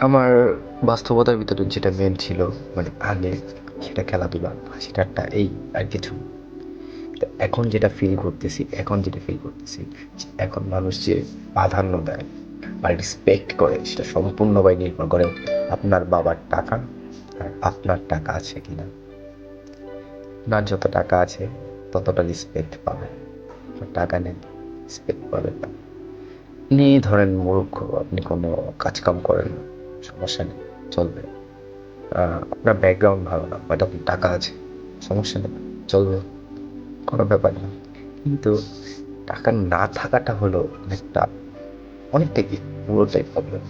আমার বাস্তবতার ভিতরে যেটা মেন ছিল মানে আগে সেটা খেলাধুলা, সেটা একটা এই আর কিছু। তো এখন যেটা ফিল করতেছি যে এখন মানুষ যে প্রাধান্য দেয় বা রেসপেক্ট করে সেটা সম্পূর্ণভাবে নির্ভর করে আপনার বাবার টাকা আর আপনার টাকা আছে কিনা। আপনার যত টাকা আছে ততটা রেসপেক্ট পাবেন, আপনার টাকা নেই রেসপেক্ট পাবেন না। আপনি ধরেন মূর্খ, আপনি কোনো কাজকাম করেন না, সমস্যা নেই, চলবে। আপনার ব্যাকগ্রাউন্ড ভালো না, হয়তো আপনার টাকা আছে, সমস্যা নেই, চলবে, কোনো ব্যাপার না। কিন্তু টাকা না থাকাটা হলো অনেকটা, অনেকটা কি পুরোটাই প্রবলেম।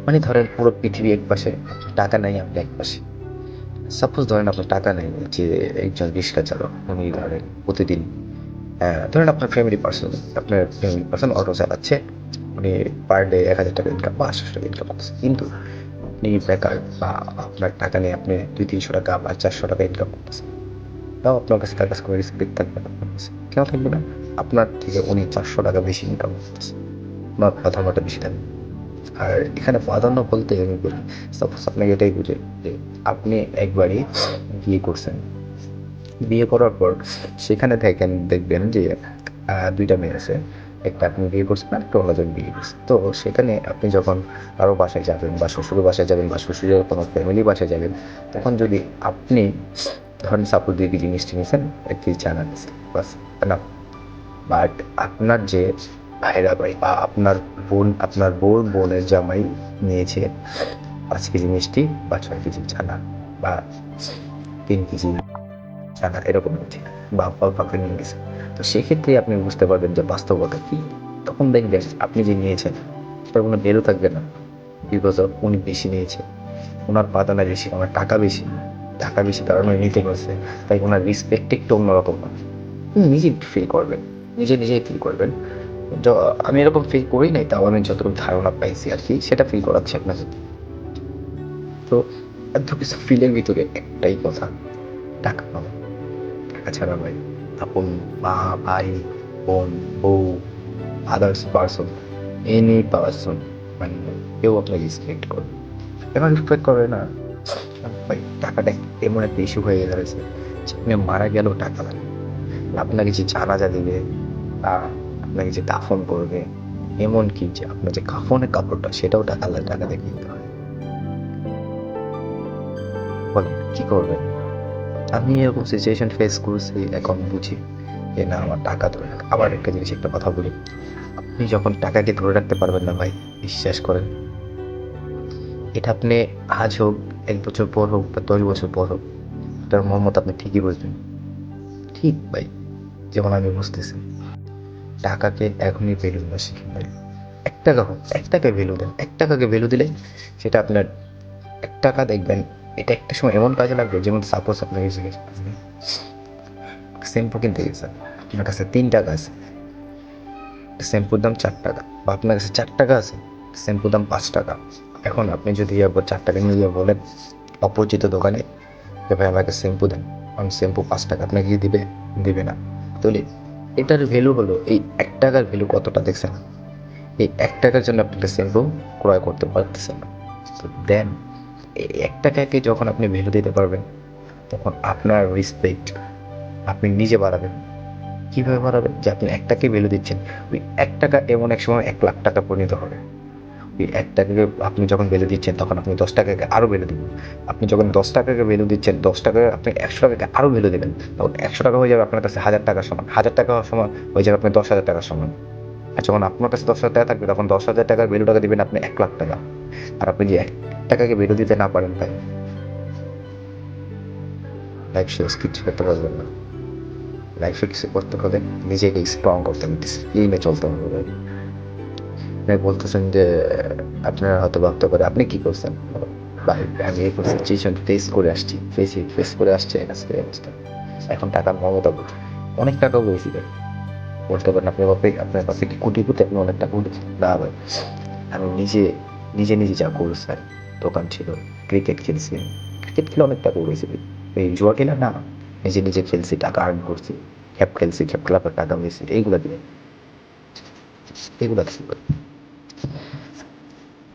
মানে ধরেন পুরো পৃথিবী এক পাশে, আপনার টাকা নাই, আপনি এক পাশে। সাপোজ ধরেন আপনার টাকা নেই, যে একজন রিক্সা চালক, উনি ধরেন প্রতিদিন ধরেন আপনার ফ্যামিলি পার্সন অটো চালাচ্ছে, উনি পার ডে 1,000 টাকা ইনকাম বা 800 টাকা ইনকাম করতেছে। কিন্তু আপনি বেকার বা আপনার টাকা নেই, আপনি 200-300 টাকা বা 400 টাকা ইনকাম করতেছেন, তাও আপনার কাছে তার কাছে কোনো রেসপেক্ট থাকবে না। আপনার কাছে কেন থাকবে না? আপনার থেকে উনি 400 টাকা বেশি ইনকাম করতেছে, আপনার প্রাধান্যটা বেশি থাকবে। আর এখানে প্রাধান্য বলতে আমি বলি, সাপোজ আপনাকে এটাই বুঝে যে আপনি একবারই বিয়ে করছেন, বিয়ে করার পর সেখানে দেখবেন যে দুইটা মেয়ে আছে, একটা আপনি বিয়ে করছেন আর একটা অন্যজন বিয়ে করছে। তো সেখানে আপনি যখন কারো বাসায় যাবেন বা শ্বশুরের বাসায় যাবেন বা শ্বশুরের কোনো ফ্যামিলি বাসায় যাবেন, তখন যদি আপনি ধরেন সাপোজ 2 কেজি মিষ্টি নিয়েছেন, 1 কেজি চানা নিয়েছেন, বাস না। বাট আপনার যে ভাইরা ভাই বা আপনার বোনের জামাই নিয়েছে 5 কেজি মিষ্টি বা 6 কেজি চানা বা 3 কেজি চানা, এরকম হচ্ছে বা ফাঁকে নিয়ে গেছে। তো সেক্ষেত্রে আপনি বুঝতে পারবেন যে বাস্তবতা কি। তখন দেখবেন আপনি যে নিয়েছেন তার কোনো ভ্যালু থাকবে না, বিকজ অফ উনি বেশি নিয়েছে, ওনার প্রাধান্য বেশি, আমার টাকা বেশি কারণে নিতে পারছে, তাই ওনার রেসপেক্ট একটু অন্যরকম না। আপনি নিজেই ফিল করবেন, নিজেই ফিল করবেন। আমি এরকম ফিল করি নাই, তাও আমি যতটুকু ধারণা পাইছি আর কি সেটা ফিল করাচ্ছি আপনাকে। তো এত কিছু ফিলের ভিতরে একটাই কথা, টাকা পাওয়া। টাকা ছাড়া ভাই আপন মা, ভাই, বোন, বউ, আদার্স পার্সন, এনি পার্সন, মানে কেউ আপনাকে রেসপেক্ট করবে, কেন রেসপেক্ট করবে না? ভাই টাকাটা এমন একটা ইস্যু হয়ে দাঁড়িয়েছে যে আপনি মারা গেলেও টাকা লাগে, আপনাকে যে জানাজা দিবে বা আপনাকে যে দাফন করবে, এমনকি যে আপনার যে কাফনের কাপড়টা সেটাও টাকা দিয়ে কিনতে হয়। বলেন কি করবেন? আমি এরকম সিচুয়েশন ফেস করছি, এখন বুঝি যে না, আমার টাকা ধরে রাখ। আবার একটা কথা বলি, আপনি যখন টাকাকে ধরে রাখতে পারবেন না ভাই, বিশ্বাস করেন, এটা আপনি আজ হোক, 1 বছর পর হোক বা 10 বছর পর হোক, এটার মর্মত আপনি ঠিকই বুঝবেন। ঠিক ভাই, যেমন আমি বুঝতেছি, টাকাকে এখনই ভ্যালু দেওয়া শিখেন ভাই। 1 টাকা হোক, 1 টাকায় ভ্যালু দেন, 1 টাকাকে ভ্যালু দিলে সেটা আপনার 1 টাকা দেখবেন এটা একটা সময় এমন কাজে লাগবে। যেমন সাপোজ আপনার কাছে শ্যাম্পু কিনতে গেছেন, আপনার কাছে 3 টাকা আছে, শ্যাম্পুর দাম 4 টাকা, বা আপনার কাছে 4 টাকা আছে, শ্যাম্পুর দাম 5 টাকা। এখন আপনি যদি 4 টাকা নিয়ে বলেন অপরিচিত দোকানে যে ভাই আমাকে শ্যাম্পু দেন, কারণ শ্যাম্পু 5 টাকা, আপনাকে কি দিবে? দিবে না। তাহলে এটার ভ্যালু হলো, এই 1 টাকার ভ্যালু কতটা দেখছেন? এই 1 টাকার জন্য আপনি একটা শ্যাম্পু ক্রয় করতে পারতেছেন না। তো দেন এই 1 টাকাকে যখন আপনি ভ্যালু দিতে পারবেন, তখন আপনার রেসপেক্ট আপনি নিজে বাড়াবেন। কীভাবে বাড়াবেন? যে আপনি 1 টাকাকে ভ্যালু দিচ্ছেন, ওই 1 টাকা এমন এক সময় 1,00,000 টাকা পরিণত হবে। ওই 1 টাকাকে আপনি যখন ভ্যালু দিচ্ছেন, তখন আপনি 10 টাকাকে আরও ভ্যালু দিবেন। আপনি যখন 10 টাকাকে ভ্যালু দিচ্ছেন, 10 টাকায় আপনি 100 টাকাকে আরও ভ্যালু দেবেন, তখন 100 টাকা হয়ে যাবে আপনার কাছে 1,000 টাকার সমান, 1,000 টাকা সমান হয়ে যাবে আপনার 10,000 টাকার সমান। আর যখন আপনার কাছে 10,000 টাকা থাকবে, তখন 10,000 টাকার ভ্যালুটাকে দিবেন আপনি 1,00,000 টাকা। আর আপনি যে 1 টাকাকে ভ্যালু দিতে না পারেন ভাই, লাইফ শেষ, কিচ্ছু করতে পারবেন না। লাইফে কিছু করতে হলে নিজেকে স্ট্রং করতে হবে, ডিসিপ্লিনে চলতে হবে ভাই। আপনি বলতেছেন যে আপনারা হয়তো ভাবতে পারে আপনি কি করছেন ভাই, আমি এই সিচুয়েশন ফেস করে আসছি এক্সপিরিয়েন্সটা। এখন টাকার মমতা বুঝি, অনেক টাকা বলেছি ভাই, বলতে পারেন আপনার কাছে কি কোটিপতি, আপনি অনেক টাকা উঠেছেন না ভাই। আমি নিজে যা করেছি, দোকান ছিল, ক্রিকেট খেলে অনেক টাকা উঠেছি। এই জুয়া খেলা না, নিজে খেলছি, টাকা আর্ন করছি, খেলছি, খেলাপের টাকা হয়েছে, এইগুলা দিয়ে, এগুলা ছিল।